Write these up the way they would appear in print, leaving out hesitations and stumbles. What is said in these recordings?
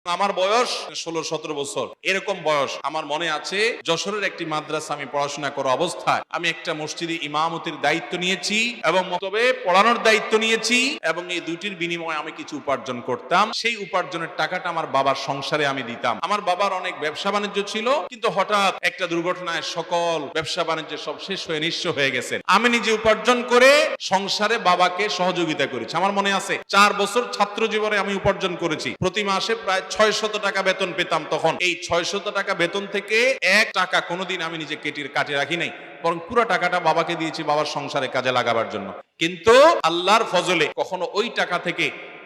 আমার বয়স 16-17 বছর, এরকম বয়স। আমার মনে আছে যশোরের একটি মাদ্রাসা আমি পড়াশোনা করা অবস্থায় আমি একটা মসজিদে ইমামতির দায়িত্ব নিয়েছি এবং মতবে পড়ানোর দায়িত্ব নিয়েছি, এবং এই দুইটির বিনিময়ে আমি কিছু উপার্জন করতাম। সেই উপার্জনের টাকাটা আমার বাবার সংসারে আমি দিতাম। আমার বাবার অনেক ব্যবসা বাণিজ্য ছিল, কিন্তু হঠাৎ একটা দুর্ঘটনায় সকল ব্যবসা বাণিজ্য সব শেষ হয়ে নিঃস্ব হয়ে গেছে। আমি নিজে উপার্জন করে সংসারে বাবাকে সহযোগিতা করেছি। আমার মনে আছে 4 বছর ছাত্র জীবনে আমি উপার্জন করেছি। প্রতি মাসে প্রায় 600 টাকা বেতন পেতাম। তখন এই 600 টাকা বেতন থেকে 1 টাকা কোনোদিন আমি নিজে কাটে রাখি নাই, বরং পুরো টাকাটা বাবাকে দিয়েছি বাবার সংসারে কাজে লাগাবার জন্য। কিন্তু আল্লাহর ফজলে কখনো ওই টাকা থেকে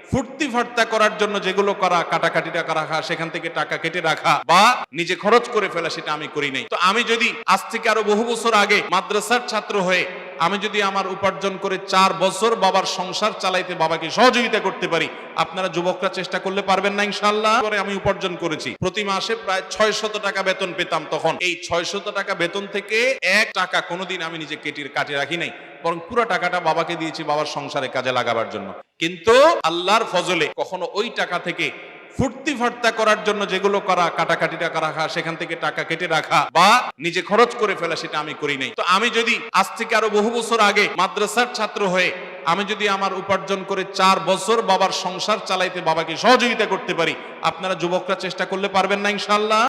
ফুর্তি ফার্তা করার জন্য যেগুলো করা, কাটাকাটি টাকা রাখা, সেখান থেকে টাকা কেটে রাখা বা নিজে খরচ করে ফেলা, সেটা আমি করি নাই। তো আমি যদি আজ থেকে আরো বহু বছর আগে মাদ্রাসার ছাত্র হয়ে আমি যদি আমার উপার্জন করে 4 বছর বাবার সংসার চালাইতে বাবাকে সহযোগিতা করতে পারি, আপনারা যুবকরা চেষ্টা করলে পারবেন না ইনশাআল্লাহ? পরে আমি উপার্জন করেছি। প্রতি মাসে প্রায় 600 টাকা বেতন পেতাম। তখন এই 600 টাকা বেতন থেকে 1 টাকা কোনোদিন আমি নিজে কাটে রাখি নাই, বরং পুরো টাকাটা বাবাকে দিয়েছি বাবার সংসারে কাজে লাগাবার জন্য। কিন্তু আল্লাহর ফজলে কখনো ওই টাকা থেকে ফুর্তি ফার্তা করার জন্য যেগুলো করা, কাটাকাটি টাকা রাখা, সেখান থেকে টাকা কেটে রাখা বা নিজে খরচ করে ফেলা, সেটা আমি করি নাই। তো আমি যদি আজ থেকে আরো বহু বছর আগে মাদ্রাসার ছাত্র হয়ে আমি যদি আমার উপার্জন করে 4 বছর বাবার সংসার চালাইতে বাবাকে সহযোগিতা করতে পারি, আপনারা যুবকরা চেষ্টা করলে পারবেন না ইনশাআল্লাহ?